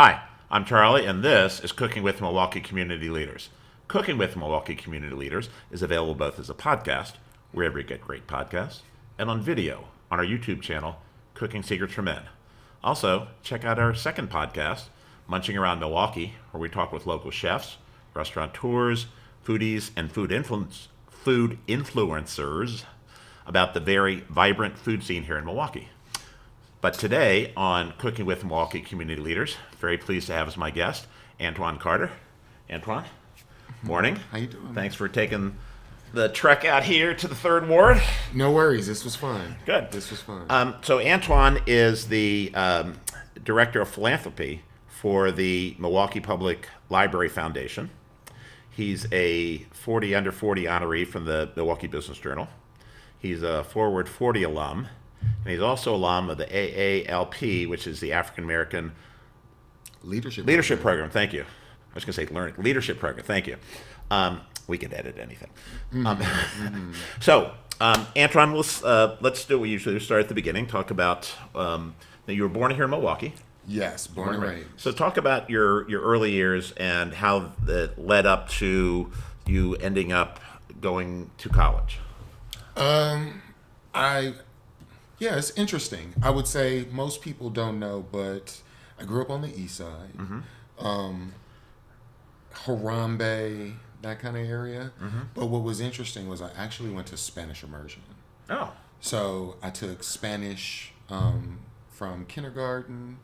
Hi, I'm Charlie, and this is Cooking with Milwaukee Community Leaders. Cooking with Milwaukee Community Leaders is available both as a podcast, wherever you get great podcasts, and on video on our YouTube channel, Cooking Secrets for Men. Also, check out our second podcast, Munching Around Milwaukee, where we talk with local chefs, restaurateurs, foodies, and food influencers about the very vibrant food scene here in Milwaukee. But today on Cooking with Milwaukee Community Leaders, very pleased to have as my guest, Antoine Carter. Antoine, morning. How you doing? Thanks for taking the trek out here to the Third Ward. No worries. This was fun. Good. This was fun. So Antoine is the Director of Philanthropy for the Milwaukee Public Library Foundation. He's a 40 under 40 honoree from the Milwaukee Business Journal. He's a Forward 40 alum. And he's also alum of the AALP, which is the African American Leadership Program. Thank you. I was going to say Leadership Program. Thank you. We can edit anything. So, Antoine, let's do what we usually do. Start at the beginning. Talk about you were born here in Milwaukee. Yes, born and raised. So talk about your early years and how that led up to you ending up going to college. Yeah, it's interesting. I would say most people don't know, but I grew up on the east side. Harambe, that kind of area. But what was interesting was I actually went to Spanish immersion. Oh. So I took Spanish from kindergarten,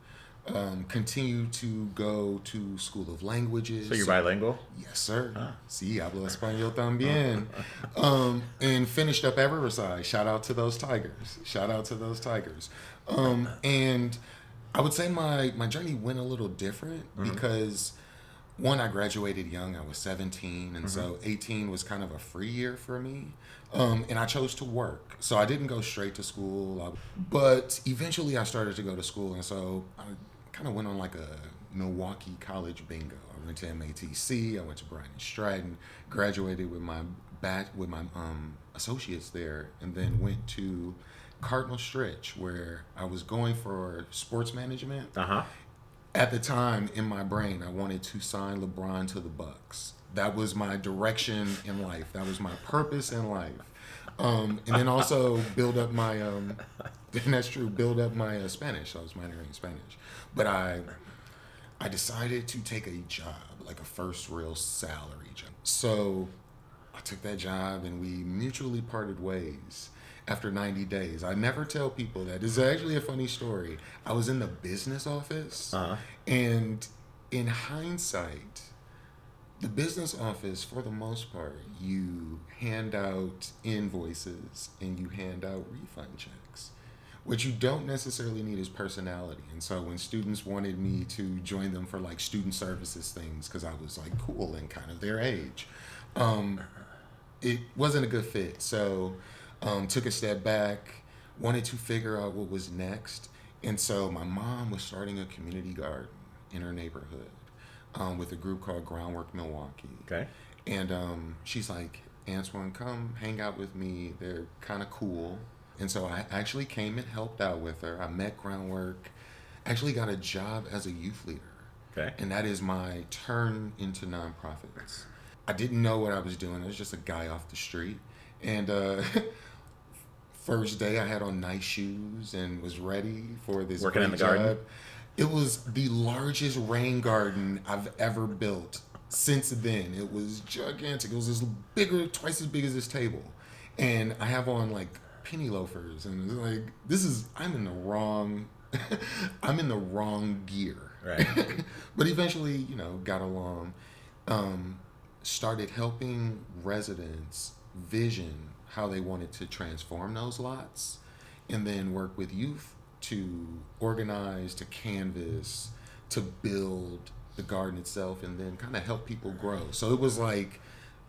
continued to go to School of Languages. So you're bilingual? Yes, sir. Sí, hablo español también. And finished up at Riverside. Shout out to those Tigers. And I would say my journey went a little different because, one, I graduated young. I was 17, and so 18 was kind of a free year for me. And I chose to work. So I didn't go straight to school. But eventually I started to go to school, and so I kind of went on like a Milwaukee College bingo. I went to MATC, I went to Bryant and Stratton, graduated with my associates there, and then went to Cardinal Stretch, where I was going for sports management. At the time, in my brain, I wanted to sign LeBron to the Bucks. That was my direction in life. That was my purpose in life. And then also build up my, and that's true, build up my Spanish. I was minoring in Spanish. But I decided to take a job, like a first real salary job. So I took that job and we mutually parted ways after 90 days. I never tell people that. This is actually a funny story. I was in the business office, and in hindsight, the business office, for the most part, you hand out invoices and you hand out refund checks. What you don't necessarily need is personality. And so when students wanted me to join them for like student services things, because I was like cool and kind of their age, it wasn't a good fit. So took a step back, wanted to figure out what was next. And so my mom was starting a community garden in her neighborhood with a group called Groundwork Milwaukee. Okay. And she's like, Antoine, come hang out with me. They're kind of cool. And so I actually came and helped out with her. I met Groundwork, actually got a job as a youth leader. Okay. And that is my turn into nonprofits. I didn't know what I was doing. I was just a guy off the street. And first day I had on nice shoes and was ready for this working in the job. garden. It was the largest rain garden I've ever built. Since then, it was gigantic. It was twice as big as this table. And I have on like penny loafers, and it's like, I'm in the wrong gear. Right. But eventually, got along, started helping residents vision how they wanted to transform those lots, and then work with youth to organize, to canvas, to build the garden itself, and then kind of help people grow. So it was like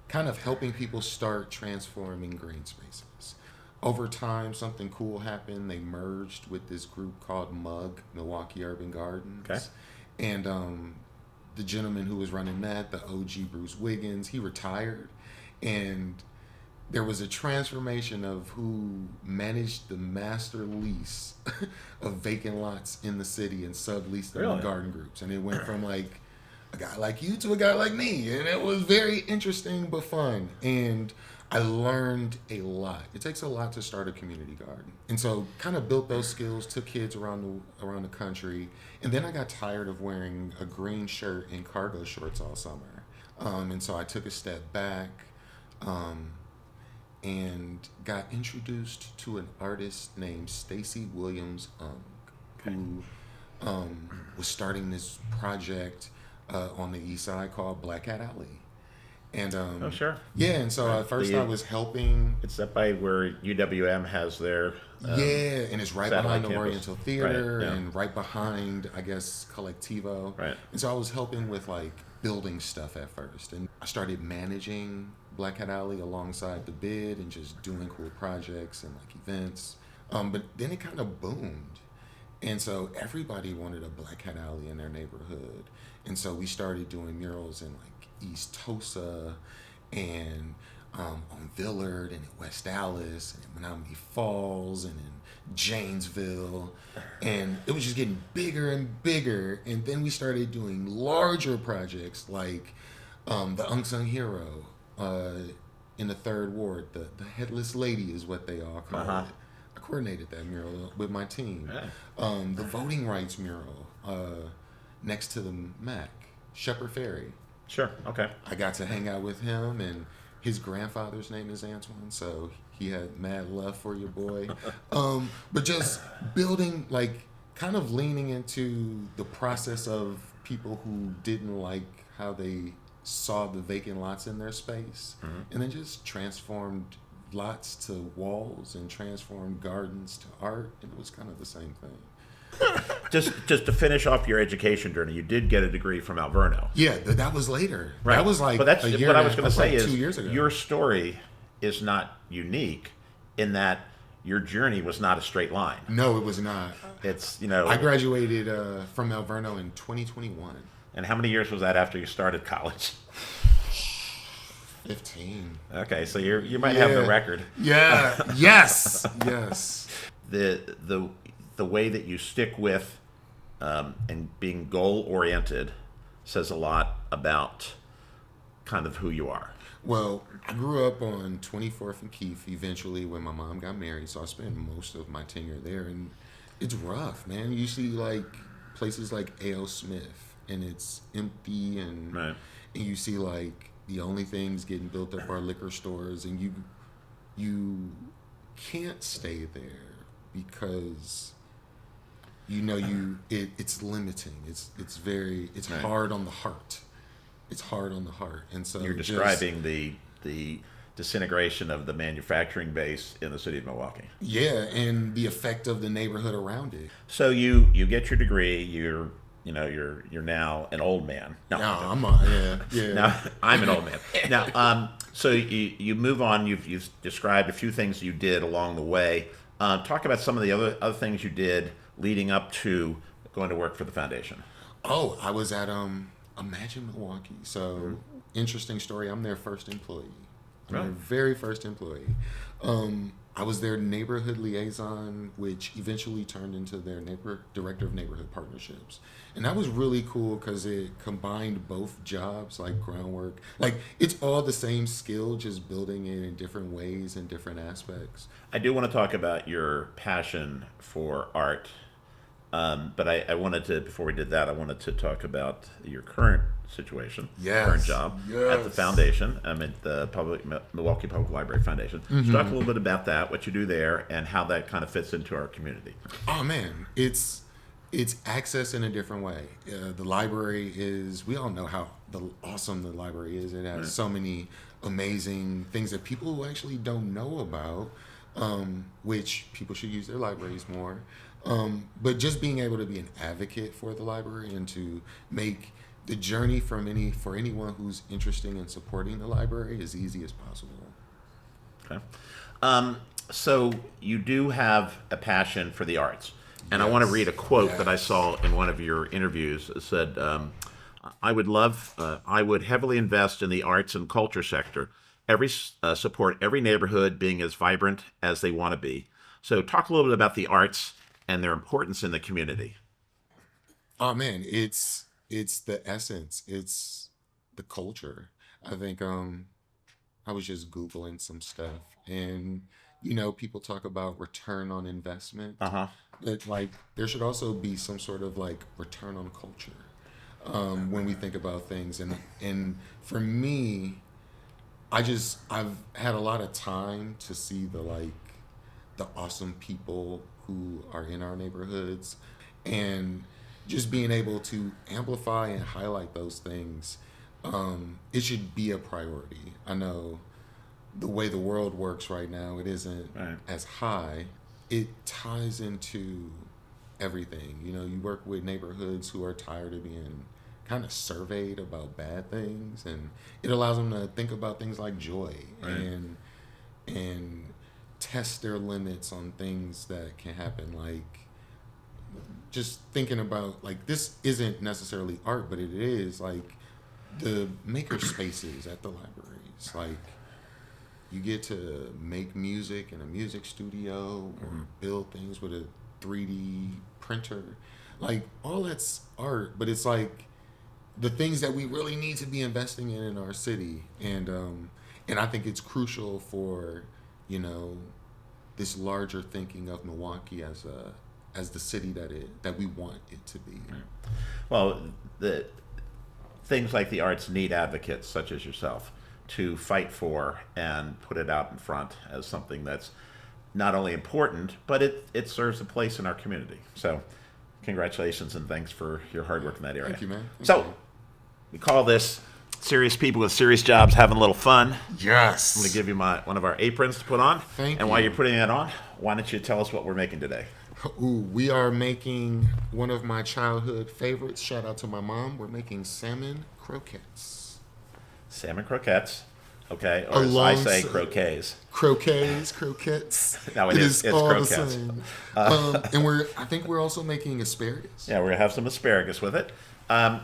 kind of helping people start transforming green spaces. Over time, something cool happened. They merged with this group called MUG, Milwaukee Urban Gardens. Okay. And the gentleman who was running that, the OG Bruce Wiggins, he retired. And there was a transformation of who managed the master lease of vacant lots in the city and subleased them Really? to garden groups. And it went from like a guy like you to a guy like me. And it was very interesting but fun. And I learned a lot. It takes a lot to start a community garden. And so kind of built those skills, took kids around the country. And then I got tired of wearing a green shirt and cargo shorts all summer. And so I took a step back. And got introduced to an artist named Stacy Williams who was starting this project on the east side called Black Cat Alley. And Oh, sure. yeah, and so at first I was helping. It's up by where UWM has their Yeah, and it's right satellite behind the campus. Oriental Theater Right, yeah. and right behind, I guess, Collectivo. Right. And so I was helping with like building stuff at first. And I started managing Black Hat Alley alongside the bid and just doing cool projects and like events. But then it kind of boomed. And so everybody wanted a Black Hat Alley in their neighborhood. And so we started doing murals in like East Tosa and on Villard and in West Allis and in Menominee Falls and in Janesville. And it was just getting bigger and bigger. And then we started doing larger projects like the Unsung Hero in the Third Ward. The Headless Lady is what they all call it. I coordinated that mural with my team. Yeah. The voting rights mural next to the MAC, Shepherd Ferry. Sure. Okay. I got to hang out with him, and his grandfather's name is Antoine, so he had mad love for your boy. But just building, like, kind of leaning into the process of people who didn't like how they saw the vacant lots in their space, and then just transformed lots to walls and transformed gardens to art, and it was kind of the same thing. Just to finish off your education journey, you did get a degree from Alverno. Yeah, that was later. Right. That was like but that's a year what I and was a- going to like say is 2 years ago. your story is not unique in that your journey was not a straight line. No, it was not. It's, I graduated from Alverno in 2021. and how many years was that after you started college? 15. Okay, so you might have the record. Yeah. Yes. Yes. The way that you stick with and being goal oriented says a lot about kind of who you are. Well, I grew up on 24th and Keefe eventually when my mom got married, so I spent most of my tenure there, and it's rough, man. You see like places like A.O. Smith, and it's empty, and Right. and you see like the only things getting built up are liquor stores, and you can't stay there because it's limiting. It's Right. hard on the heart. It's hard on the heart, and so You're describing the disintegration of the manufacturing base in the city of Milwaukee. Yeah, and the effect of the neighborhood around it. So you get your degree. You're now an old man. No, Yeah. Now I'm an old man. Now, so you move on. You've described a few things you did along the way. Talk about some of the other things you did leading up to going to work for the foundation. Oh, I was at Imagine Milwaukee. So interesting story. I'm their first employee. I'm Really? their very first employee. I was their neighborhood liaison, which eventually turned into their director of neighborhood partnerships. And that was really cool because it combined both jobs, like groundwork. Like, it's all the same skill, just building it in different ways and different aspects. I do want to talk about your passion for art, but I wanted to, before we did that, I wanted to talk about your current situation, Yes, current job at the yes. foundation. I'm at the Milwaukee Public Library Foundation. So talk a little bit about that, what you do there, and how that kind of fits into our community. Oh man, it's access in a different way. The library is, we all know how awesome the library is. It has so many amazing things that people actually don't know about, which people should use their libraries more. But just being able to be an advocate for the library and to make the journey for anyone who's interested in supporting the library as easy as possible. Okay. So you do have a passion for the arts. And I want to read a quote that I saw in one of your interviews. It said, I would heavily invest in the arts and culture sector support every neighborhood being as vibrant as they want to be. So talk a little bit about the arts and their importance in the community. Oh man, it's the essence. It's the culture. I think I was just Googling some stuff, and people talk about return on investment. Uh-huh. But like there should also be some sort of like return on culture when we think about things. And for me, I've had a lot of time to see the awesome people who are in our neighborhoods, and just being able to amplify and highlight those things. It should be a priority. I know the way the world works right now, it isn't Right. as high. It ties into everything. You work with neighborhoods who are tired of being kind of surveyed about bad things, and it allows them to think about things like joy Right. and test their limits on things that can happen, like just thinking about like this isn't necessarily art, but it is like the maker spaces at the libraries. Like you get to make music in a music studio or build things with a 3D printer. Like all that's art, but it's like the things that we really need to be investing in our city. And I think it's crucial for, this larger thinking of Milwaukee as the city that we want it to be. Well, the things like the arts need advocates such as yourself to fight for and put it out in front as something that's not only important, but it serves a place in our community. So congratulations and thanks for your hard work in that area. Thank you, man. Thank So you. we call this serious people with serious jobs having a little fun. Yes. I'm going to give you one of our aprons to put on. Thank and you. while you're putting that on, why don't you tell us what we're making today? Ooh, we are making one of my childhood favorites. Shout out to my mom. We're making salmon croquettes. Salmon croquettes, okay, or as I say, croquets. Croquettes. No, It it's is all croquettes. the same. And I think we're also making asparagus. Yeah, we're gonna have some asparagus with it.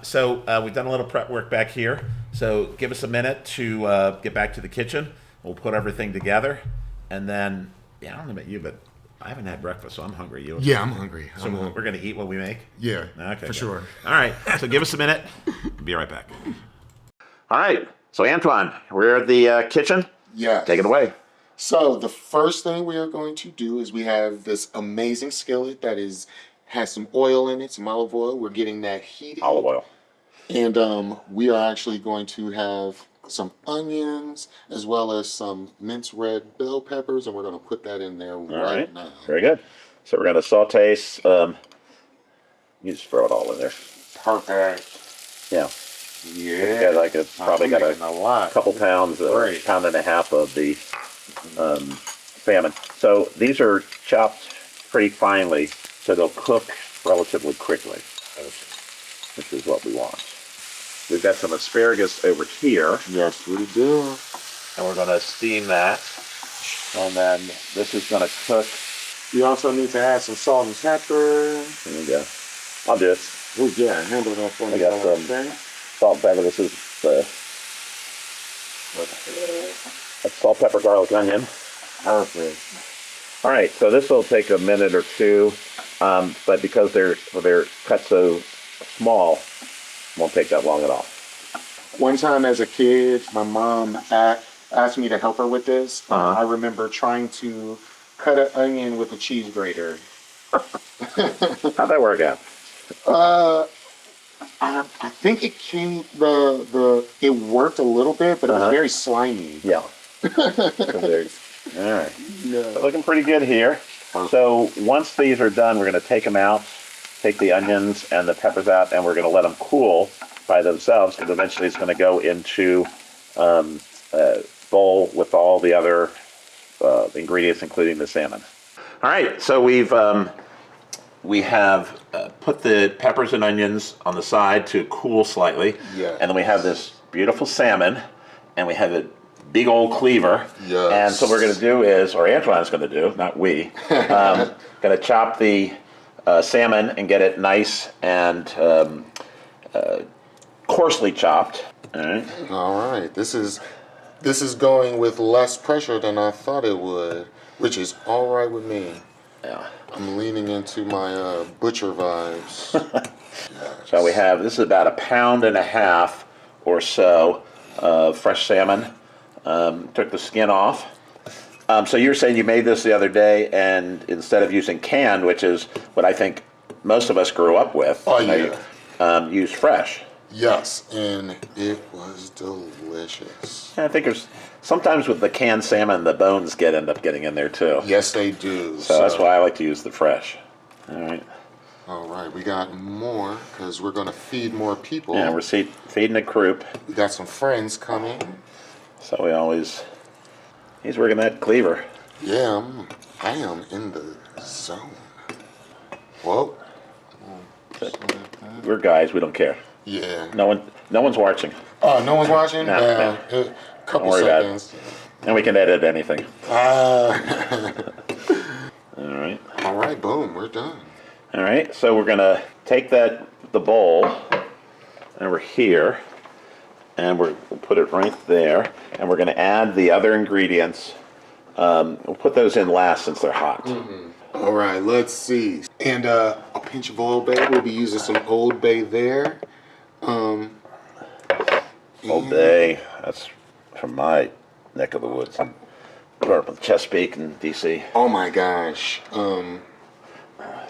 So we've done a little prep work back here. So give us a minute to get back to the kitchen. We'll put everything together, and then I don't know about you, but I haven't had breakfast, so I'm hungry. You? Yeah, I'm hungry. So we're gonna eat what we make. Yeah, Okay, for good. sure. All right. So give us a minute. Be right back. All right. So Antoine, we're at the kitchen. Yeah. Take it away. So the first thing we are going to do is we have this amazing skillet that has some oil in it, some olive oil. We're getting that heated. Olive oil. And we are actually going to have some onions as well as some minced red bell peppers, and we're going to put that in there right now. Very good. So we're going to saute. You just throw it all in there. Perfect. Yeah. Yeah. Probably got a couple pounds, pound and a half of the salmon. So these are chopped pretty finely, so they'll cook relatively quickly, which is what we want. We've got some asparagus over here. Yes, we do. And we're going to steam that. And then this is going to cook. You also need to add some salt and pepper. There we go. I'll do it. Oh, yeah, handle that for me. I got some salt and pepper. This is that's salt, pepper, garlic, onion. Perfect. All right, so this will take a minute or two, but because they're cut so small, it won't take that long at all. One time as a kid, my mom asked me to help her with this. I remember trying to cut an onion with a cheese grater. How'd that work out? I think it came it worked a little bit, but it was very slimy. Yeah. All right. Yeah. So looking pretty good here. So once these are done, we're going to take them out, take the onions and the peppers out, and we're going to let them cool by themselves, because eventually it's going to go into a bowl with all the other ingredients, including the salmon. All right, so we have put the peppers and onions on the side to cool slightly. Yes. And then we have this beautiful salmon, and we have a big old cleaver. Yes. And so what we're going to do is, or Antoine's going to do, not we, going to chop the salmon and get it nice and coarsely chopped. All right. All right. This is This is going with less pressure than I thought it would, which is all right with me. Yeah. I'm leaning into my butcher vibes. Yes. So we have, this is about 1.5 pounds or so of fresh salmon. Took the skin off. So you're saying you made this the other day, and instead of using canned, which is what I think most of us grew up with, used fresh. Yes, and it was delicious. Yeah, I think there's sometimes with the canned salmon, the bones end up getting in there too. Yes, they do. So that's why I like to use the fresh. All right. All right, we got more because we're going to feed more people. Yeah, we're feeding a group. We got some friends coming. So we always, he's working that cleaver. Yeah, I am in the zone. Whoa. We're guys, we don't care. Yeah. No one's watching. Oh, no one's watching? No. Couple seconds. And we can edit anything. All right. All right, boom, we're done. All right, so we're gonna take the bowl, and we're here, and we'll put it right there, and we're gonna add the other ingredients. We'll put those in last since they're hot. Mm-hmm. All right, let's see. And a pinch of Old Bay. We'll be using some Old Bay there. Old Bay, that's from my neck of the woods. I'm part of Chesapeake and DC. Oh my gosh.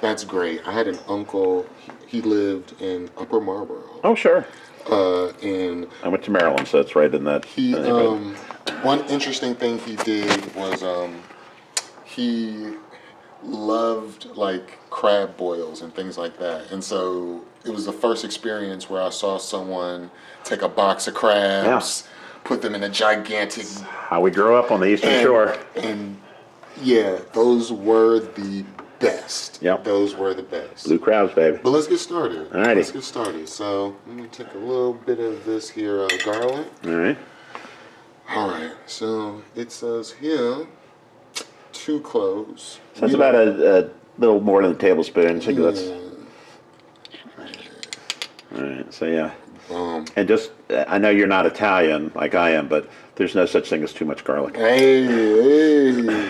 That's great. I had an uncle, he lived in Upper Marlboro. Oh, sure. And I went to Maryland, so it's right in that. He, one interesting thing he did was he loved like crab boils and things like that. And so it was the first experience where I saw someone take a box of crabs, put them in a gigantic... How we grew up on the Eastern Shore. And yeah, those were the best. Yep. Those were the best. Blue crabs, baby. But let's get started. Alrighty. Let's get started. So I'm going to take a little bit of this here garlic. All right. All right. So it says here 2 cloves. So that's about a little more than a tablespoon. So that's... All right. So yeah. And just, I know you're not Italian like I am, but there's no such thing as too much garlic. Hey.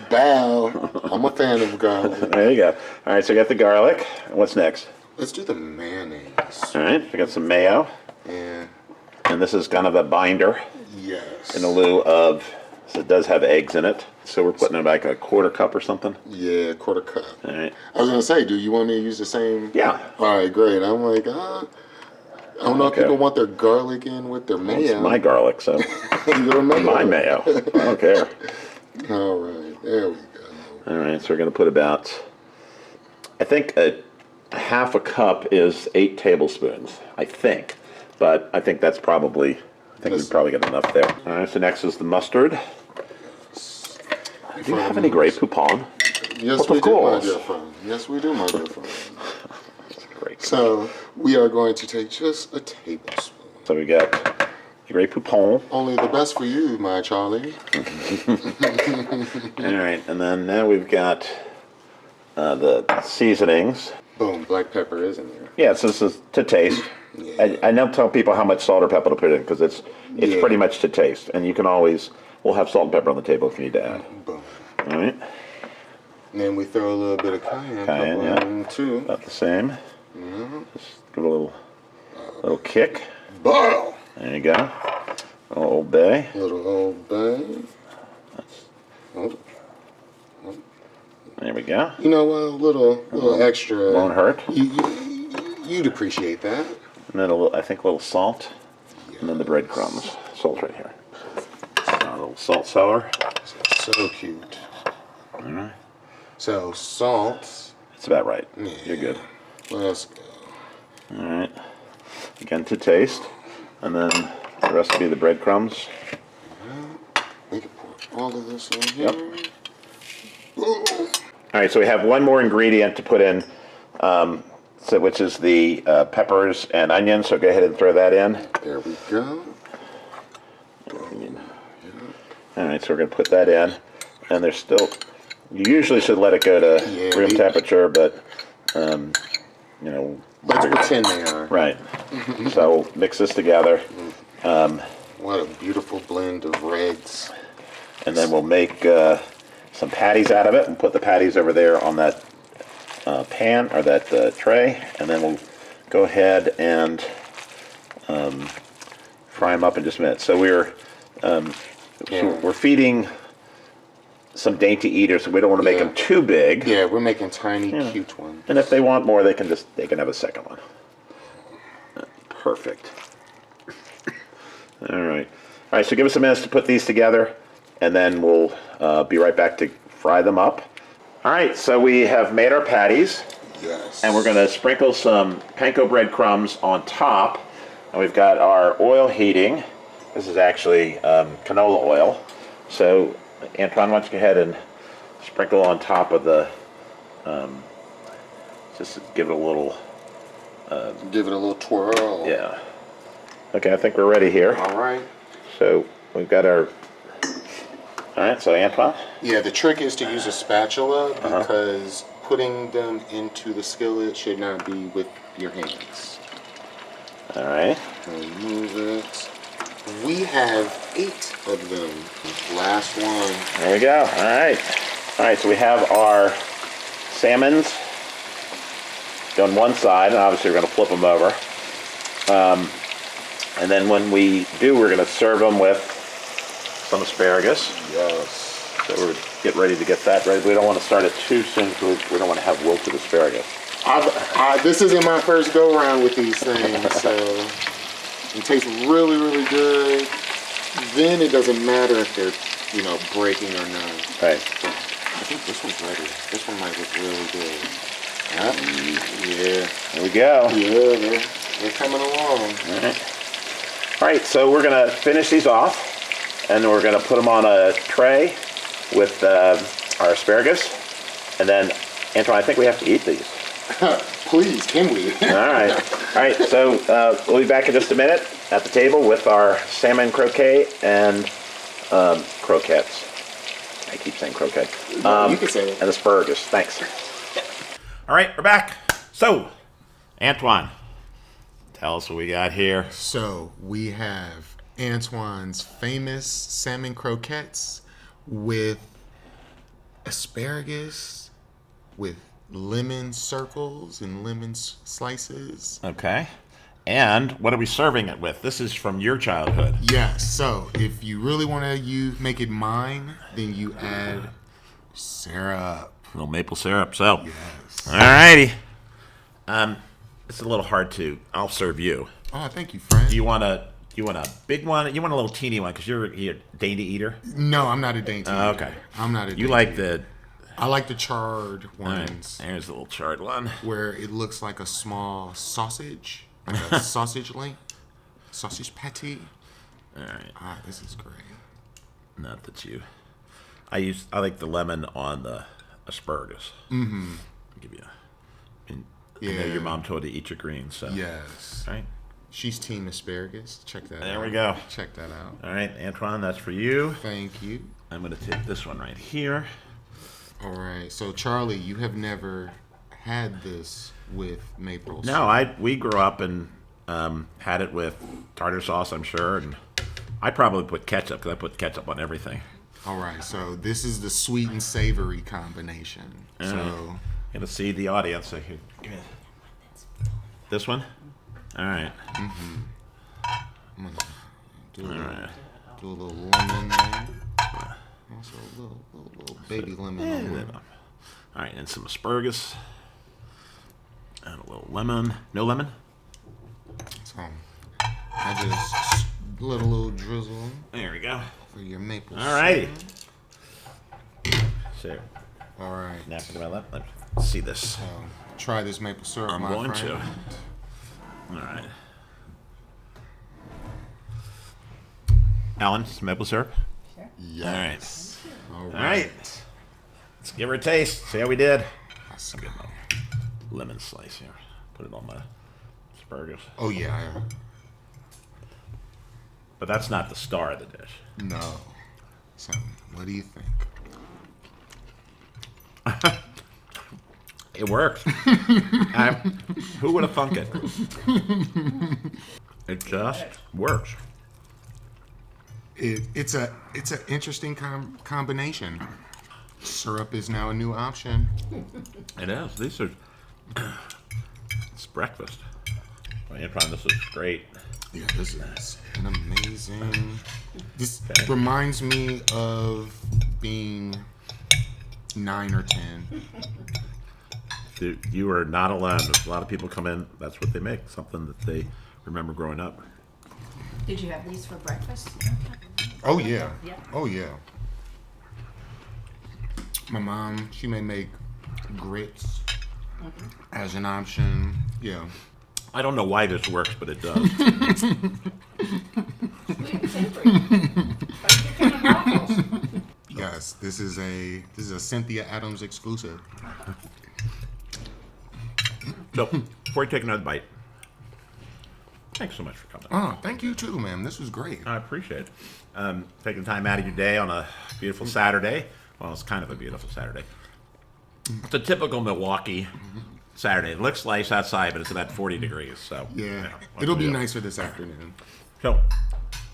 Bow. I'm a fan of garlic. There you go. All right, so I got the garlic. What's next? Let's do the mayonnaise. All right, I got some mayo. Yeah. And this is kind of a binder. Yes. In lieu of, so it does have eggs in it. So we're putting in like a 1/4 cup or something. Yeah, 1/4 cup. All right. I was going to say, do you want me to use the same? Yeah. All right, great. I'm like, I don't know if people want their garlic in with their mayo. It's my garlic, so. Your mayo. My mayo. I don't care. All right, there we go. All right, so we're going to put about, I think a 1/2 cup is 8 tablespoons, I think. But I think that's probably, we probably got enough there. All right, so next is the mustard. Do you have any Grey Poupon? Yes, we do, my dear friend. Yes, we do, my dear friend. Great. So we are going to take just a tablespoon. So we got Grey Poupon. Only the best for you, my Charlie. All right, and then now we've got the seasonings. Boom, black pepper is in there. Yeah, so this is to taste. Yeah. I don't tell people how much salt or pepper to put in because it's pretty much to taste. And you can always, we'll have salt and pepper on the table if you need to add. Boom. All right. And then we throw a little bit of cayenne pepper too. About the same. Just give it a little kick. Boil. There you go. Old Bay. Little Old Bay. There we go. You know what? A little extra. Won't hurt. You'd appreciate that. And then I think a little salt. Yes. And then the breadcrumbs. Salt's right here. A little salt cellar. So cute. All right. So salt. It's about right. Yeah. You're good. Let's go. All right. Again to taste. And then the rest will be the breadcrumbs. We can pour all of this in here. Yep. All right, so we have one more ingredient to put in, which is the peppers and onions. So go ahead and throw that in. There we go. All right, so we're going to put that in. And there's still, you usually should let it go to room temperature, but, let's pretend they are. Right. So mix this together. What a beautiful blend of reds. And then we'll make some patties out of it and put the patties over there on that pan or that tray. And then we'll go ahead and fry them up in just a minute. So we're feeding some dainty eaters, so we don't want to make them too big. Yeah, we're making tiny, cute ones. And if they want more, they can have a second one. Perfect. All right. All right, so give us a minute to put these together, and then we'll be right back to fry them up. All right, so we have made our patties. Yes. And we're going to sprinkle some panko breadcrumbs on top. And we've got our oil heating. This is actually canola oil. So, Antoine, why don't you go ahead and sprinkle on top of the, just give it a little... give it a little twirl. Yeah. Okay, I think we're ready here. All right. So, we've got our... All right, so Antoine? Yeah, the trick is to use a spatula because putting them into the skillet should not be with your hands. All right. Remove it. We have 8 of them. Last one. There we go. All right. All right, so we have our salmons on one side, and obviously we're going to flip them over. And then when we do, we're going to serve them with some asparagus. Yes. So we're get ready to get that ready. We don't want to start it too soon because we don't want to have wilted asparagus. This isn't my first go around with these things, so it tastes really, really good. Then it doesn't matter if they're, breaking or not. Right. I think this one's ready. This one might look really good. Yeah. There we go. Yeah, they're coming along. All right. All right, so we're going to finish these off, and we're going to put them on a tray with our asparagus. And then, Antoine, I think we have to eat these. Please, can we? All right, so we'll be back in just a minute at the table with our salmon croquet and croquettes. I keep saying croquet. You can say it. And asparagus. Thanks. All right, we're back. So, Antoine, tell us what we got here. So, we have Antoine's famous salmon croquettes with asparagus, with lemon circles and lemon slices. Okay. And what are we serving it with? This is from your childhood. Yes. So if you really want to make it mine, then you add syrup. A little maple syrup. So, Yes. All righty. It's a little hard to. I'll serve you. Oh, thank you, friend. Do you want a big one? You want a little teeny one because you're a dainty eater. No, I'm not a dainty eater. Okay. I'm not a dainty You like eater. I like the charred All right, ones there's a little charred one. where it looks like a small sausage, like a sausage link, sausage patty. All right. Ah, this is great. Not that you. I like the lemon on the asparagus. Mm-hmm. I'll give you. I know your mom told you to eat your greens. So. Yes. All right. She's team asparagus. Check that out. There we go. Check that out. All right, Antoine, that's for you. Thank you. I'm going to take this one right here. All right. So, Charlie, you have never had this with maple syrup. No, we grew up and had it with tartar sauce, I'm sure, and I probably put ketchup because I put ketchup on everything. All right. So, this is the sweet and savory combination. So, I'm going to see the audience. So here, give me this one. All right. Mm-hmm. I'm gonna do a little lemon there. Also a little baby lemon. All right, and some asparagus. And a little lemon. No lemon? So I just let a little drizzle There we go. for your maple All righty. syrup. So, All right. napkin to my left. Let's see this. So try this maple syrup, I'm my going friend. to. All right. Alan, some maple syrup? Sure. Yes. All right. All right. Let's give her a taste. See how we did. That's Good lemon slice here. Put it on my asparagus. Oh yeah. But that's not the star of the dish. No. So what do you think? It works. Who would have thunk it? It just works. It's an interesting combination. Syrup is now a new option. It is. These are. It's breakfast. Antoine, this is great. Yeah, this is an amazing. This reminds me of being 9 or 10. You are not alone. There's a lot of people come in. That's what they make. Something that they remember growing up. Did you have these for breakfast? Oh yeah. Yeah. Oh yeah. My mom, she may make grits as an option. Yeah. I don't know why this works, but it does. Sweet and savory. Like chicken and waffles. Yes, this is a Cynthia Adams exclusive. So, before you take another bite, thanks so much for coming. Oh, thank you too, ma'am. This was great. I appreciate it. Taking time out of your day on a beautiful Saturday. Well, it's kind of a beautiful Saturday. It's a typical Milwaukee Saturday. It looks nice outside, but it's about 40 degrees. So Yeah, it'll be nicer this afternoon. So,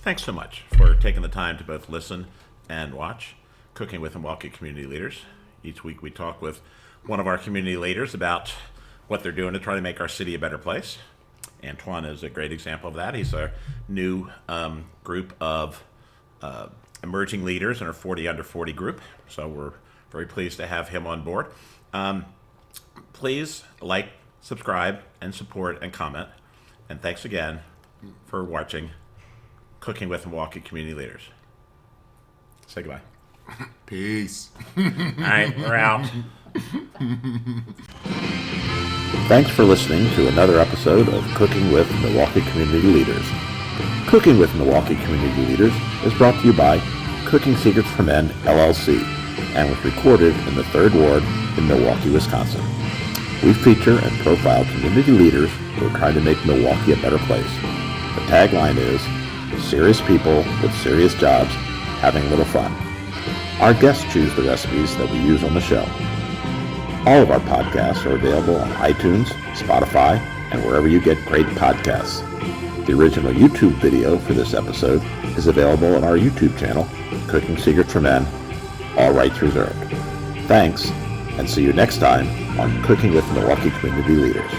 thanks so much for taking the time to both listen and watch Cooking with Milwaukee Community Leaders. Each week we talk with one of our community leaders about what they're doing to try to make our city a better place. Antoine is a great example of that. He's our new group of emerging leaders in our 40 under 40 group. So we're very pleased to have him on board. Please like, subscribe, and support and comment. And thanks again for watching Cooking with Milwaukee Community Leaders. Say goodbye. Peace. All right, we're out. Thanks for listening to another episode of Cooking with Milwaukee Community Leaders. Cooking with Milwaukee Community Leaders is brought to you by Cooking Secrets for Men, LLC, and was recorded in the 3rd Ward in Milwaukee, Wisconsin. We feature and profile community leaders who are trying to make Milwaukee a better place. The tagline is, serious people with serious jobs having a little fun. Our guests choose the recipes that we use on the show. All of our podcasts are available on iTunes, Spotify, and wherever you get great podcasts. The original YouTube video for this episode is available on our YouTube channel, Cooking Secrets for Men, all rights reserved. Thanks, and see you next time on Cooking with Milwaukee Community Leaders.